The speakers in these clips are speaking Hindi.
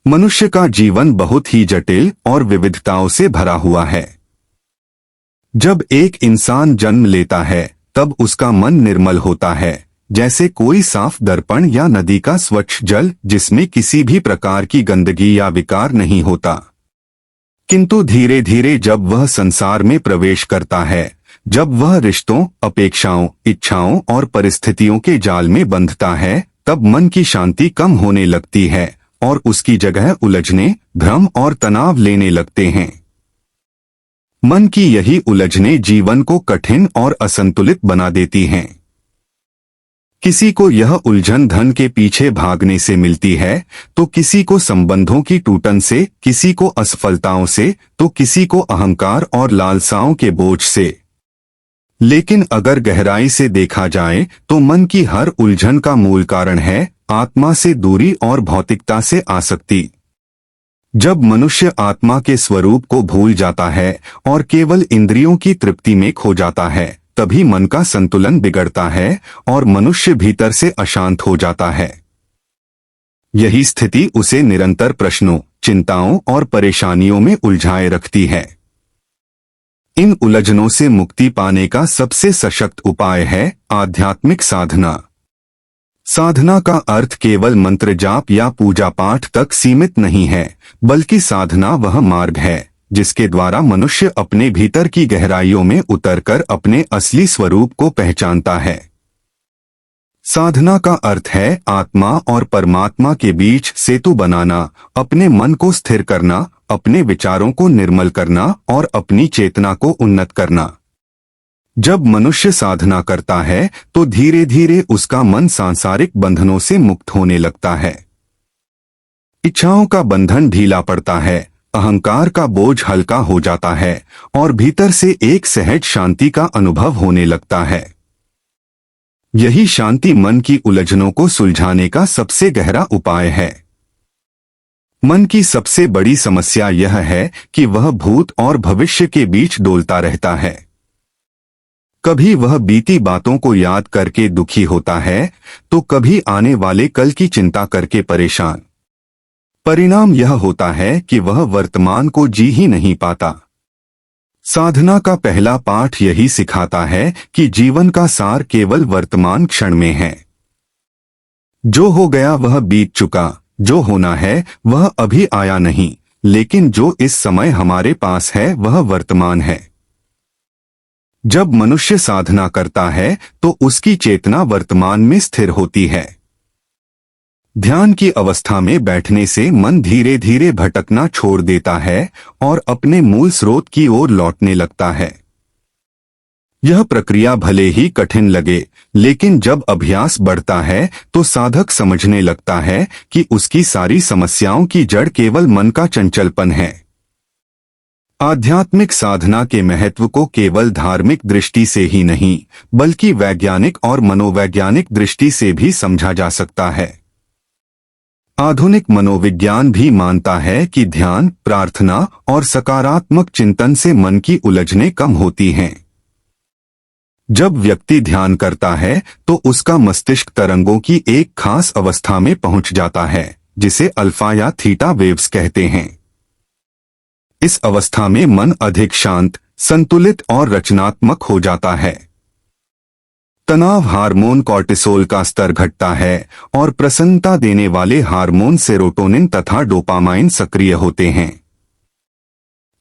मनुष्य का जीवन बहुत ही जटिल और विविधताओं से भरा हुआ है। जब एक इंसान जन्म लेता है तब उसका मन निर्मल होता है, जैसे कोई साफ दर्पण या नदी का स्वच्छ जल जिसमें किसी भी प्रकार की गंदगी या विकार नहीं होता। किंतु धीरे धीरे जब वह संसार में प्रवेश करता है, जब वह रिश्तों, अपेक्षाओं, इच्छाओं और परिस्थितियों के जाल में बंधता है, तब मन की शांति कम होने लगती है और उसकी जगह उलझने, भ्रम और तनाव लेने लगते हैं। मन की यही उलझनें जीवन को कठिन और असंतुलित बना देती हैं। किसी को यह उलझन धन के पीछे भागने से मिलती है, तो किसी को संबंधों की टूटन से, किसी को असफलताओं से, तो किसी को अहंकार और लालसाओं के बोझ से। लेकिन अगर गहराई से देखा जाए तो मन की हर उलझन का मूल कारण है आत्मा से दूरी और भौतिकता से आसक्ति। जब मनुष्य आत्मा के स्वरूप को भूल जाता है और केवल इंद्रियों की तृप्ति में खो जाता है, तभी मन का संतुलन बिगड़ता है और मनुष्य भीतर से अशांत हो जाता है। यही स्थिति उसे निरंतर प्रश्नों, चिंताओं और परेशानियों में उलझाए रखती है। इन उलझनों से मुक्ति पाने का सबसे सशक्त उपाय है आध्यात्मिक साधना। साधना का अर्थ केवल मंत्र जाप या पूजा पाठ तक सीमित नहीं है, बल्कि साधना वह मार्ग है जिसके द्वारा मनुष्य अपने भीतर की गहराइयों में उतरकर अपने असली स्वरूप को पहचानता है। साधना का अर्थ है आत्मा और परमात्मा के बीच सेतु बनाना, अपने मन को स्थिर करना, अपने विचारों को निर्मल करना और अपनी चेतना को उन्नत करना। जब मनुष्य साधना करता है तो धीरे धीरे उसका मन सांसारिक बंधनों से मुक्त होने लगता है। इच्छाओं का बंधन ढीला पड़ता है, अहंकार का बोझ हल्का हो जाता है और भीतर से एक सहज शांति का अनुभव होने लगता है। यही शांति मन की उलझनों को सुलझाने का सबसे गहरा उपाय है। मन की सबसे बड़ी समस्या यह है कि वह भूत और भविष्य के बीच डोलता रहता है। कभी वह बीती बातों को याद करके दुखी होता है, तो कभी आने वाले कल की चिंता करके परेशान। परिणाम यह होता है कि वह वर्तमान को जी ही नहीं पाता। साधना का पहला पाठ यही सिखाता है कि जीवन का सार केवल वर्तमान क्षण में है। जो हो गया वह बीत चुका, जो होना है वह अभी आया नहीं, लेकिन जो इस समय हमारे पास है वह वर्तमान है। जब मनुष्य साधना करता है तो उसकी चेतना वर्तमान में स्थिर होती है। ध्यान की अवस्था में बैठने से मन धीरे धीरे भटकना छोड़ देता है और अपने मूल स्रोत की ओर लौटने लगता है। यह प्रक्रिया भले ही कठिन लगे, लेकिन जब अभ्यास बढ़ता है तो साधक समझने लगता है कि उसकी सारी समस्याओं की जड़ केवल मन का चंचलपन है। आध्यात्मिक साधना के महत्व को केवल धार्मिक दृष्टि से ही नहीं, बल्कि वैज्ञानिक और मनोवैज्ञानिक दृष्टि से भी समझा जा सकता है। आधुनिक मनोविज्ञान भी मानता है कि ध्यान, प्रार्थना और सकारात्मक चिंतन से मन की उलझनें कम होती हैं। जब व्यक्ति ध्यान करता है तो उसका मस्तिष्क तरंगों की एक खास अवस्था में पहुंच जाता है, जिसे अल्फा या थीटा वेव्स कहते हैं। इस अवस्था में मन अधिक शांत, संतुलित और रचनात्मक हो जाता है। तनाव हार्मोन कॉर्टिसोल का स्तर घटता है और प्रसन्नता देने वाले हार्मोन सेरोटोनिन तथा डोपामाइन सक्रिय होते हैं।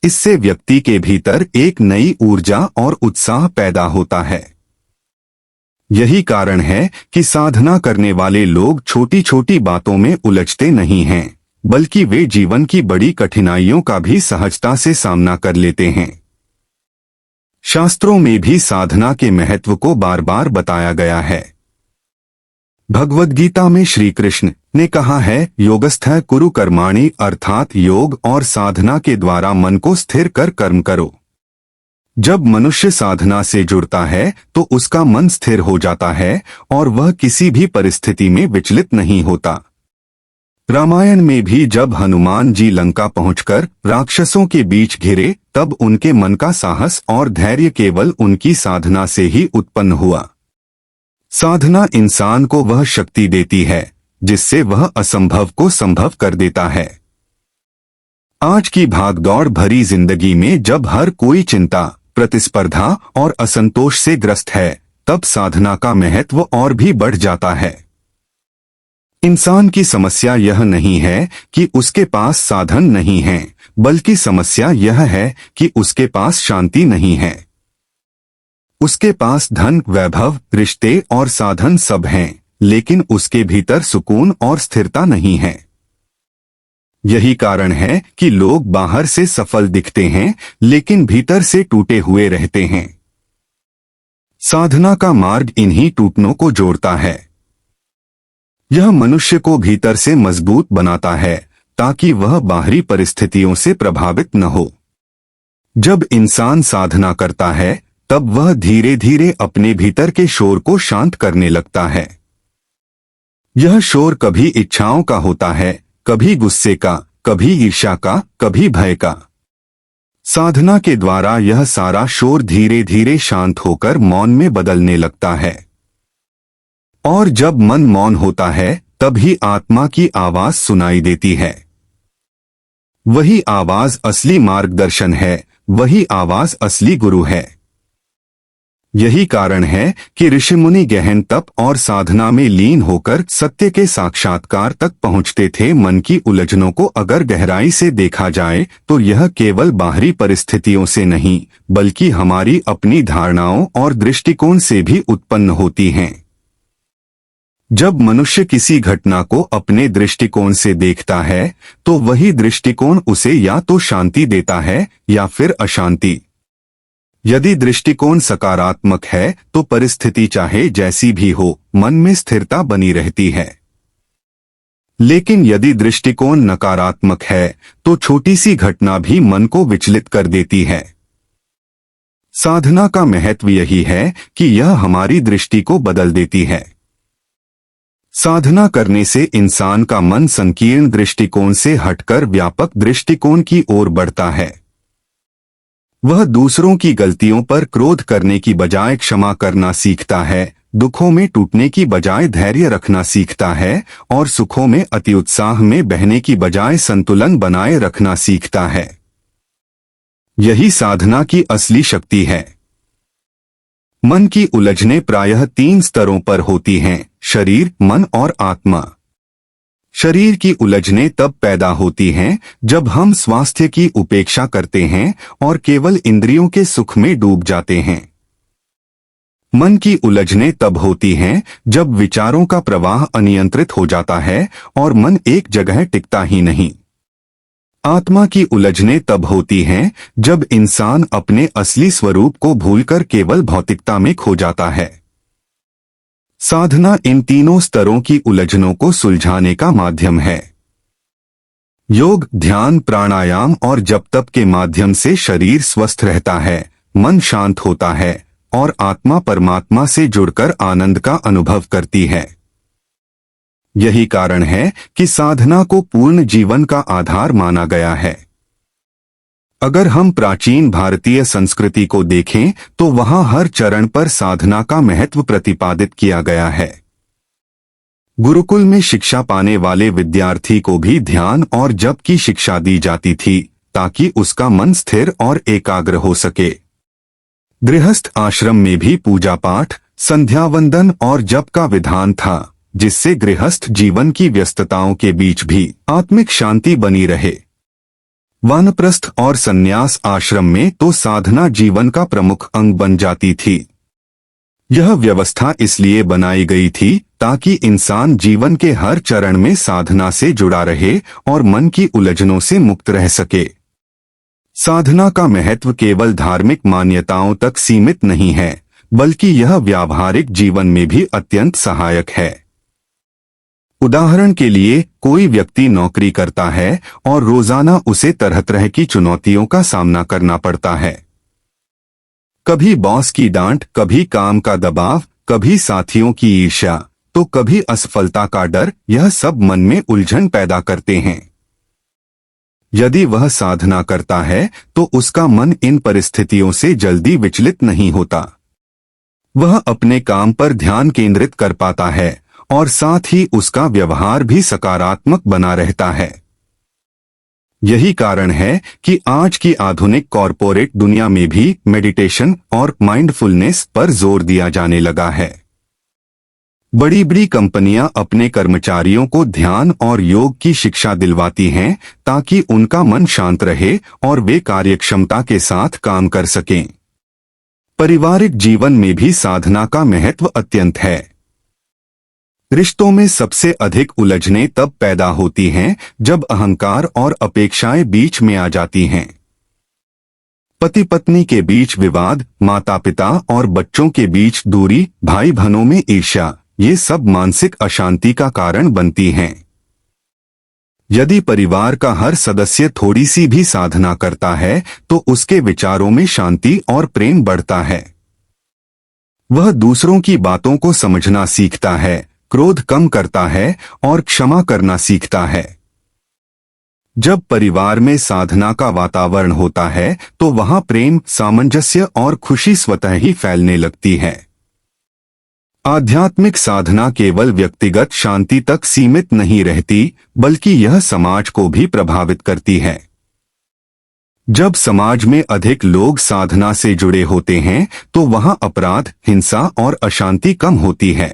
इससे व्यक्ति के भीतर एक नई ऊर्जा और उत्साह पैदा होता है। यही कारण है कि साधना करने वाले लोग छोटी छोटी बातों में उलझते नहीं हैं, बल्कि वे जीवन की बड़ी कठिनाइयों का भी सहजता से सामना कर लेते हैं। शास्त्रों में भी साधना के महत्व को बार बार बताया गया है। भगवद गीता में श्री कृष्ण ने कहा है, योगस्थः कुरु कर्माणि, अर्थात योग और साधना के द्वारा मन को स्थिर कर कर्म करो। जब मनुष्य साधना से जुड़ता है तो उसका मन स्थिर हो जाता है और वह किसी भी परिस्थिति में विचलित नहीं होता। रामायण में भी जब हनुमान जी लंका पहुंचकर राक्षसों के बीच घिरे, तब उनके मन का साहस और धैर्य केवल उनकी साधना से ही उत्पन्न हुआ। साधना इंसान को वह शक्ति देती है जिससे वह असंभव को संभव कर देता है। आज की भागदौड़ भरी जिंदगी में जब हर कोई चिंता, प्रतिस्पर्धा और असंतोष से ग्रस्त है, तब साधना का महत्व और भी बढ़ जाता है। इंसान की समस्या यह नहीं है कि उसके पास साधन नहीं है, बल्कि समस्या यह है कि उसके पास शांति नहीं है। उसके पास धन, वैभव, रिश्ते और साधन सब हैं, लेकिन उसके भीतर सुकून और स्थिरता नहीं है। यही कारण है कि लोग बाहर से सफल दिखते हैं, लेकिन भीतर से टूटे हुए रहते हैं। साधना का मार्ग इन्हीं टूटनों को जोड़ता है। यह मनुष्य को भीतर से मजबूत बनाता है, ताकि वह बाहरी परिस्थितियों से प्रभावित न हो। जब इंसान साधना करता है, तब वह धीरे धीरे अपने भीतर के शोर को शांत करने लगता है। यह शोर कभी इच्छाओं का होता है, कभी गुस्से का, कभी ईर्ष्या का, कभी भय का। साधना के द्वारा यह सारा शोर धीरे धीरे शांत होकर मौन में बदलने लगता है। और जब मन मौन होता है, तभी आत्मा की आवाज सुनाई देती है। वही आवाज असली मार्गदर्शन है, वही आवाज असली गुरु है। यही कारण है कि ऋषि मुनि गहन तप और साधना में लीन होकर सत्य के साक्षात्कार तक पहुंचते थे। मन की उलझनों को अगर गहराई से देखा जाए तो यह केवल बाहरी परिस्थितियों से नहीं, बल्कि हमारी अपनी धारणाओं और दृष्टिकोण से भी उत्पन्न होती हैं। जब मनुष्य किसी घटना को अपने दृष्टिकोण से देखता है, तो वही दृष्टिकोण उसे या तो शांति देता है या फिर अशांति। यदि दृष्टिकोण सकारात्मक है तो परिस्थिति चाहे जैसी भी हो, मन में स्थिरता बनी रहती है। लेकिन यदि दृष्टिकोण नकारात्मक है तो छोटी सी घटना भी मन को विचलित कर देती है। साधना का महत्व यही है कि यह हमारी दृष्टि को बदल देती है। साधना करने से इंसान का मन संकीर्ण दृष्टिकोण से हटकर व्यापक दृष्टिकोण की ओर बढ़ता है। वह दूसरों की गलतियों पर क्रोध करने की बजाय क्षमा करना सीखता है, दुखों में टूटने की बजाय धैर्य रखना सीखता है और सुखों में अतिउत्साह में बहने की बजाय संतुलन बनाए रखना सीखता है। यही साधना की असली शक्ति है। मन की उलझनें प्रायः 3 स्तरों पर होती हैं: शरीर, मन और आत्मा। शरीर की उलझनें तब पैदा होती हैं जब हम स्वास्थ्य की उपेक्षा करते हैं और केवल इंद्रियों के सुख में डूब जाते हैं। मन की उलझनें तब होती हैं जब विचारों का प्रवाह अनियंत्रित हो जाता है और मन एक जगह टिकता ही नहीं। आत्मा की उलझनें तब होती हैं जब इंसान अपने असली स्वरूप को भूलकर केवल भौतिकता में खो जाता है। साधना इन तीनों स्तरों की उलझनों को सुलझाने का माध्यम है। योग, ध्यान, प्राणायाम और जप तप के माध्यम से शरीर स्वस्थ रहता है, मन शांत होता है और आत्मा परमात्मा से जुड़कर आनंद का अनुभव करती है। यही कारण है कि साधना को पूर्ण जीवन का आधार माना गया है। अगर हम प्राचीन भारतीय संस्कृति को देखें तो वहां हर चरण पर साधना का महत्व प्रतिपादित किया गया है। गुरुकुल में शिक्षा पाने वाले विद्यार्थी को भी ध्यान और जप की शिक्षा दी जाती थी, ताकि उसका मन स्थिर और एकाग्र हो सके। गृहस्थ आश्रम में भी पूजा पाठ, संध्या वंदन और जप का विधान था, जिससे गृहस्थ जीवन की व्यस्तताओं के बीच भी आत्मिक शांति बनी रहे। वानप्रस्थ और संन्यास आश्रम में तो साधना जीवन का प्रमुख अंग बन जाती थी। यह व्यवस्था इसलिए बनाई गई थी ताकि इंसान जीवन के हर चरण में साधना से जुड़ा रहे और मन की उलझनों से मुक्त रह सके। साधना का महत्व केवल धार्मिक मान्यताओं तक सीमित नहीं है, बल्कि यह व्यावहारिक जीवन में भी अत्यंत सहायक है। उदाहरण के लिए, कोई व्यक्ति नौकरी करता है और रोजाना उसे तरह तरह की चुनौतियों का सामना करना पड़ता है। कभी बॉस की डांट, कभी काम का दबाव, कभी साथियों की ईर्ष्या, तो कभी असफलता का डर। यह सब मन में उलझन पैदा करते हैं। यदि वह साधना करता है तो उसका मन इन परिस्थितियों से जल्दी विचलित नहीं होता। वह अपने काम पर ध्यान केंद्रित कर पाता है और साथ ही उसका व्यवहार भी सकारात्मक बना रहता है। यही कारण है कि आज की आधुनिक कॉरपोरेट दुनिया में भी मेडिटेशन और माइंडफुलनेस पर जोर दिया जाने लगा है। बड़ी बड़ी कंपनियां अपने कर्मचारियों को ध्यान और योग की शिक्षा दिलवाती हैं ताकि उनका मन शांत रहे और वे कार्यक्षमता के साथ काम कर सकें। पारिवारिक जीवन में भी साधना का महत्व अत्यंत है। रिश्तों में सबसे अधिक उलझनें तब पैदा होती हैं जब अहंकार और अपेक्षाएं बीच में आ जाती हैं। पति पत्नी के बीच विवाद, माता पिता और बच्चों के बीच दूरी, भाई बहनों में ईर्ष्या, ये सब मानसिक अशांति का कारण बनती हैं। यदि परिवार का हर सदस्य थोड़ी सी भी साधना करता है तो उसके विचारों में शांति और प्रेम बढ़ता है। वह दूसरों की बातों को समझना सीखता है, क्रोध कम करता है और क्षमा करना सीखता है। जब परिवार में साधना का वातावरण होता है तो वहां प्रेम, सामंजस्य और खुशी स्वतः ही फैलने लगती है। आध्यात्मिक साधना केवल व्यक्तिगत शांति तक सीमित नहीं रहती, बल्कि यह समाज को भी प्रभावित करती है। जब समाज में अधिक लोग साधना से जुड़े होते हैं तो वहां अपराध, हिंसा और अशांति कम होती है।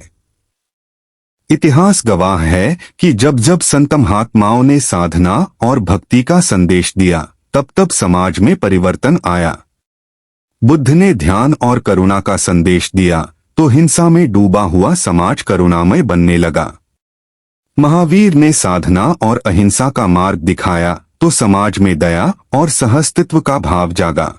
इतिहास गवाह है कि जब जब संत महात्माओं ने साधना और भक्ति का संदेश दिया, तब तब समाज में परिवर्तन आया। बुद्ध ने ध्यान और करुणा का संदेश दिया तो हिंसा में डूबा हुआ समाज करुणामय बनने लगा। महावीर ने साधना और अहिंसा का मार्ग दिखाया तो समाज में दया और सहअस्तित्व का भाव जागा।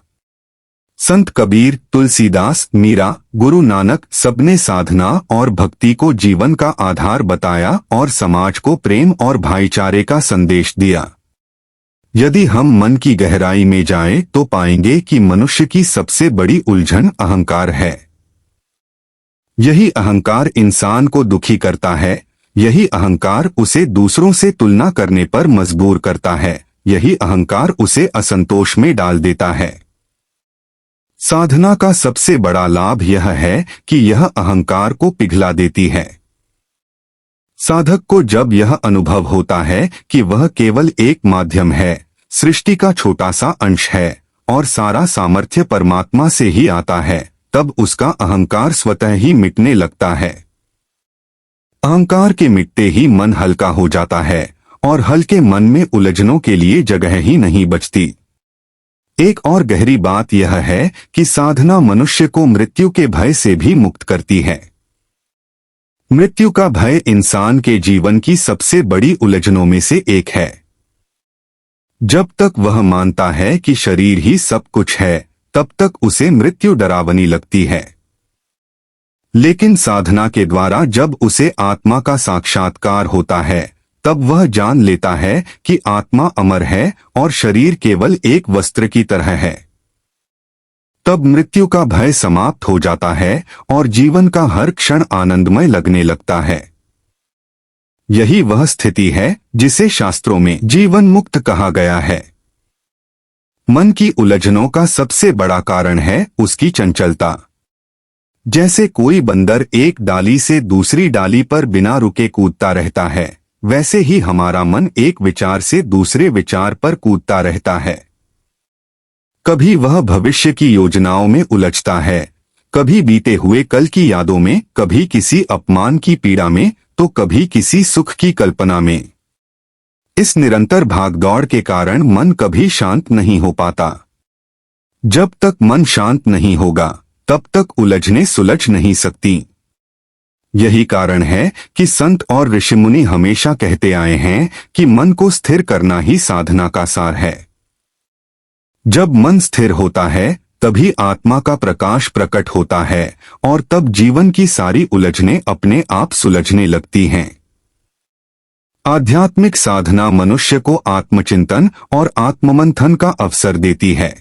संत कबीर, तुलसीदास, मीरा, गुरु नानक सबने साधना और भक्ति को जीवन का आधार बताया और समाज को प्रेम और भाईचारे का संदेश दिया। यदि हम मन की गहराई में जाएं तो पाएंगे कि मनुष्य की सबसे बड़ी उलझन अहंकार है। यही अहंकार इंसान को दुखी करता है, यही अहंकार उसे दूसरों से तुलना करने पर मजबूर करता है, यही अहंकार उसे असंतोष में डाल देता है। साधना का सबसे बड़ा लाभ यह है कि यह अहंकार को पिघला देती है। साधक को जब यह अनुभव होता है कि वह केवल एक माध्यम है, सृष्टि का छोटा सा अंश है और सारा सामर्थ्य परमात्मा से ही आता है, तब उसका अहंकार स्वतः ही मिटने लगता है। अहंकार के मिटते ही मन हल्का हो जाता है और हल्के मन में उलझनों के लिए जगह ही नहीं बचती। एक और गहरी बात यह है कि साधना मनुष्य को मृत्यु के भय से भी मुक्त करती है। मृत्यु का भय इंसान के जीवन की सबसे बड़ी उलझनों में से एक है। जब तक वह मानता है कि शरीर ही सब कुछ है, तब तक उसे मृत्यु डरावनी लगती है। लेकिन साधना के द्वारा जब उसे आत्मा का साक्षात्कार होता है, तब वह जान लेता है कि आत्मा अमर है और शरीर केवल एक वस्त्र की तरह है। तब मृत्यु का भय समाप्त हो जाता है और जीवन का हर क्षण आनंदमय लगने लगता है। यही वह स्थिति है जिसे शास्त्रों में जीवन मुक्त कहा गया है। मन की उलझनों का सबसे बड़ा कारण है उसकी चंचलता। जैसे कोई बंदर एक डाली से दूसरी डाली पर बिना रुके कूदता रहता है, वैसे ही हमारा मन एक विचार से दूसरे विचार पर कूदता रहता है। कभी वह भविष्य की योजनाओं में उलझता है, कभी बीते हुए कल की यादों में, कभी किसी अपमान की पीड़ा में, तो कभी किसी सुख की कल्पना में। इस निरंतर भागदौड़ के कारण मन कभी शांत नहीं हो पाता। जब तक मन शांत नहीं होगा, तब तक उलझनें सुलझ नहीं सकती। यही कारण है कि संत और ऋषिमुनि हमेशा कहते आए हैं कि मन को स्थिर करना ही साधना का सार है। जब मन स्थिर होता है, तभी आत्मा का प्रकाश प्रकट होता है और तब जीवन की सारी उलझनें अपने आप सुलझने लगती हैं। आध्यात्मिक साधना मनुष्य को आत्मचिंतन और आत्ममंथन का अवसर देती है।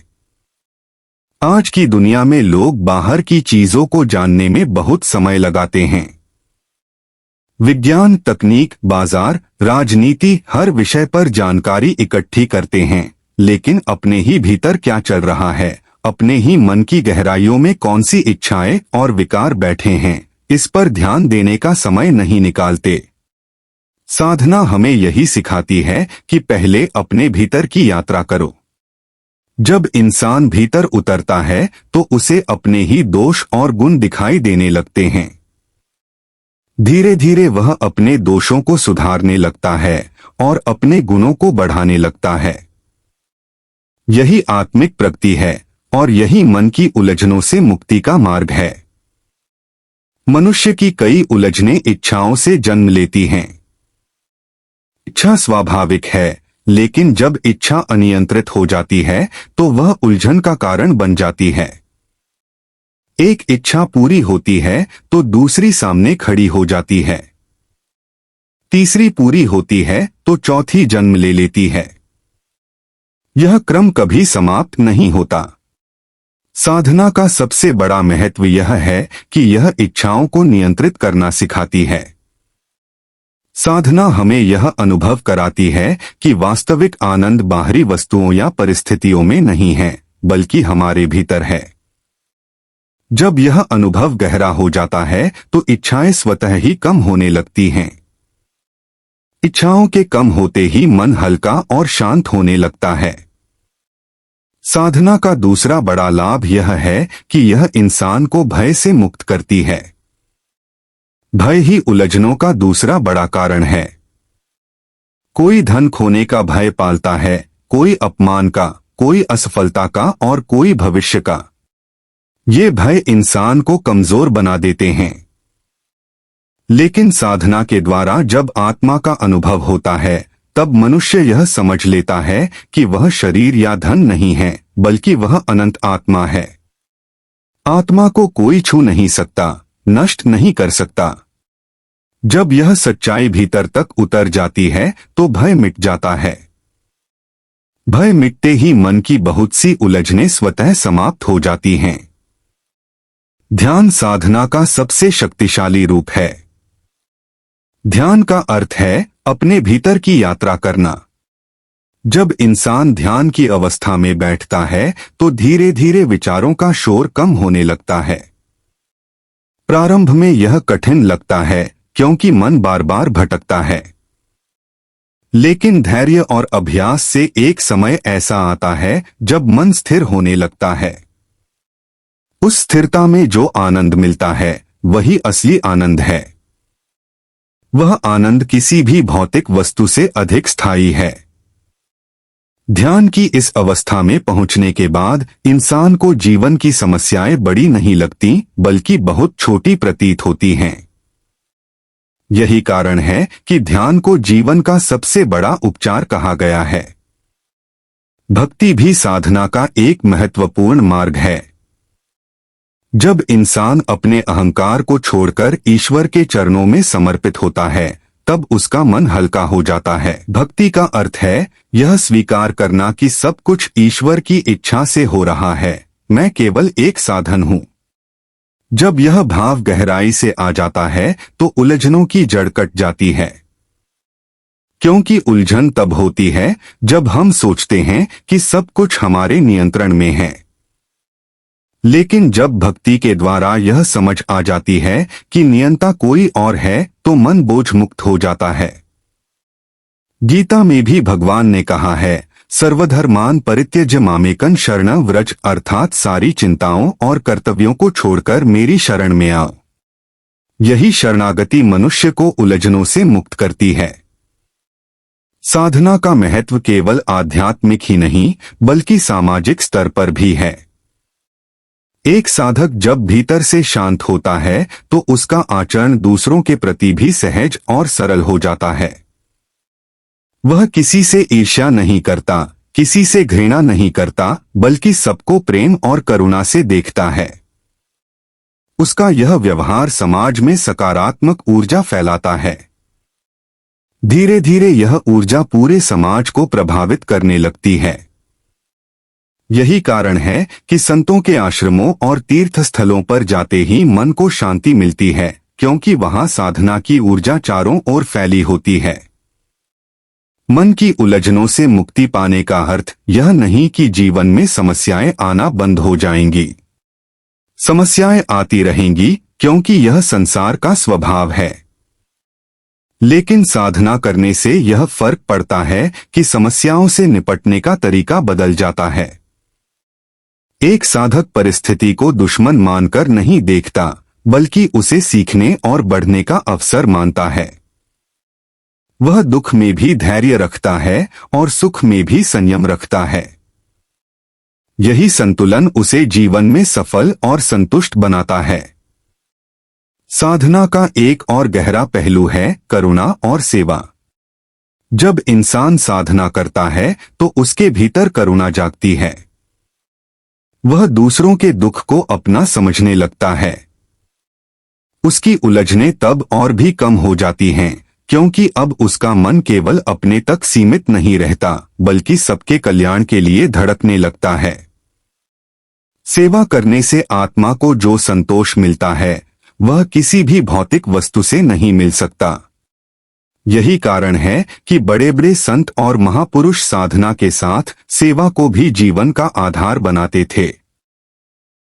आज की दुनिया में लोग बाहर की चीजों को जानने में बहुत समय लगाते हैं। विज्ञान, तकनीक, बाजार, राजनीति, हर विषय पर जानकारी इकट्ठी करते हैं, लेकिन अपने ही भीतर क्या चल रहा है, अपने ही मन की गहराइयों में कौन सी इच्छाएं और विकार बैठे हैं, इस पर ध्यान देने का समय नहीं निकालते। साधना हमें यही सिखाती है कि पहले अपने भीतर की यात्रा करो। जब इंसान भीतर उतरता है तो उसे अपने ही दोष और गुण दिखाई देने लगते हैं। धीरे धीरे वह अपने दोषों को सुधारने लगता है और अपने गुणों को बढ़ाने लगता है। यही आत्मिक प्रगति है और यही मन की उलझनों से मुक्ति का मार्ग है। मनुष्य की कई उलझनें इच्छाओं से जन्म लेती हैं। इच्छा स्वाभाविक है, लेकिन जब इच्छा अनियंत्रित हो जाती है तो वह उलझन का कारण बन जाती है। एक इच्छा पूरी होती है तो दूसरी सामने खड़ी हो जाती है। तीसरी पूरी होती है तो चौथी जन्म ले लेती है। यह क्रम कभी समाप्त नहीं होता। साधना का सबसे बड़ा महत्व यह है कि यह इच्छाओं को नियंत्रित करना सिखाती है। साधना हमें यह अनुभव कराती है कि वास्तविक आनंद बाहरी वस्तुओं या परिस्थितियों में नहीं है, बल्कि हमारे भीतर है। जब यह अनुभव गहरा हो जाता है तो इच्छाएं स्वतः ही कम होने लगती हैं। इच्छाओं के कम होते ही मन हल्का और शांत होने लगता है। साधना का दूसरा बड़ा लाभ यह है कि यह इंसान को भय से मुक्त करती है। भय ही उलझनों का दूसरा बड़ा कारण है। कोई धन खोने का भय पालता है, कोई अपमान का, कोई असफलता का और कोई भविष्य का। ये भय इंसान को कमजोर बना देते हैं। लेकिन साधना के द्वारा जब आत्मा का अनुभव होता है तब मनुष्य यह समझ लेता है कि वह शरीर या धन नहीं है, बल्कि वह अनंत आत्मा है। आत्मा को कोई छू नहीं सकता, नष्ट नहीं कर सकता। जब यह सच्चाई भीतर तक उतर जाती है तो भय मिट जाता है। भय मिटते ही मन की बहुत सी उलझनें स्वतः समाप्त हो जाती हैं। ध्यान साधना का सबसे शक्तिशाली रूप है। ध्यान का अर्थ है अपने भीतर की यात्रा करना। जब इंसान ध्यान की अवस्था में बैठता है तो धीरे धीरे विचारों का शोर कम होने लगता है। प्रारंभ में यह कठिन लगता है क्योंकि मन बार बार भटकता है। लेकिन धैर्य और अभ्यास से एक समय ऐसा आता है जब मन स्थिर होने लगता है। उस स्थिरता में जो आनंद मिलता है वही असली आनंद है। वह आनंद किसी भी भौतिक वस्तु से अधिक स्थायी है। ध्यान की इस अवस्था में पहुंचने के बाद इंसान को जीवन की समस्याएं बड़ी नहीं लगती, बल्कि बहुत छोटी प्रतीत होती हैं। यही कारण है कि ध्यान को जीवन का सबसे बड़ा उपचार कहा गया है। भक्ति भी साधना का एक महत्वपूर्ण मार्ग है। जब इंसान अपने अहंकार को छोड़कर ईश्वर के चरणों में समर्पित होता है तब उसका मन हल्का हो जाता है। भक्ति का अर्थ है यह स्वीकार करना कि सब कुछ ईश्वर की इच्छा से हो रहा है, मैं केवल एक साधन हूँ। जब यह भाव गहराई से आ जाता है तो उलझनों की जड़ कट जाती है। क्योंकि उलझन तब होती है जब हम सोचते हैं कि सब कुछ हमारे नियंत्रण में है। लेकिन जब भक्ति के द्वारा यह समझ आ जाती है कि नियंता कोई और है तो मन बोझ मुक्त हो जाता है। गीता में भी भगवान ने कहा है, सर्वधर्मान परित्यज्य मामेकं शरणं व्रज, अर्थात सारी चिंताओं और कर्तव्यों को छोड़कर मेरी शरण में आओ। यही शरणागति मनुष्य को उलझनों से मुक्त करती है। साधना का महत्व केवल आध्यात्मिक ही नहीं बल्कि सामाजिक स्तर पर भी है। एक साधक जब भीतर से शांत होता है तो उसका आचरण दूसरों के प्रति भी सहज और सरल हो जाता है। वह किसी से ईर्ष्या नहीं करता, किसी से घृणा नहीं करता, बल्कि सबको प्रेम और करुणा से देखता है। उसका यह व्यवहार समाज में सकारात्मक ऊर्जा फैलाता है। धीरे धीरे यह ऊर्जा पूरे समाज को प्रभावित करने लगती है। यही कारण है कि संतों के आश्रमों और तीर्थ स्थलों पर जाते ही मन को शांति मिलती है, क्योंकि वहां साधना की ऊर्जा चारों ओर फैली होती है। मन की उलझनों से मुक्ति पाने का अर्थ यह नहीं कि जीवन में समस्याएं आना बंद हो जाएंगी। समस्याएं आती रहेंगी क्योंकि यह संसार का स्वभाव है। लेकिन साधना करने से यह फर्क पड़ता है कि समस्याओं से निपटने का तरीका बदल जाता है। एक साधक परिस्थिति को दुश्मन मानकर नहीं देखता, बल्कि उसे सीखने और बढ़ने का अवसर मानता है। वह दुख में भी धैर्य रखता है और सुख में भी संयम रखता है। यही संतुलन उसे जीवन में सफल और संतुष्ट बनाता है। साधना का एक और गहरा पहलू है करुणा और सेवा। जब इंसान साधना करता है तो उसके भीतर करुणा जागती है। वह दूसरों के दुख को अपना समझने लगता है। उसकी उलझनें तब और भी कम हो जाती हैं, क्योंकि अब उसका मन केवल अपने तक सीमित नहीं रहता, बल्कि सबके कल्याण के लिए धड़कने लगता है। सेवा करने से आत्मा को जो संतोष मिलता है वह किसी भी भौतिक वस्तु से नहीं मिल सकता। यही कारण है कि बड़े बड़े संत और महापुरुष साधना के साथ सेवा को भी जीवन का आधार बनाते थे।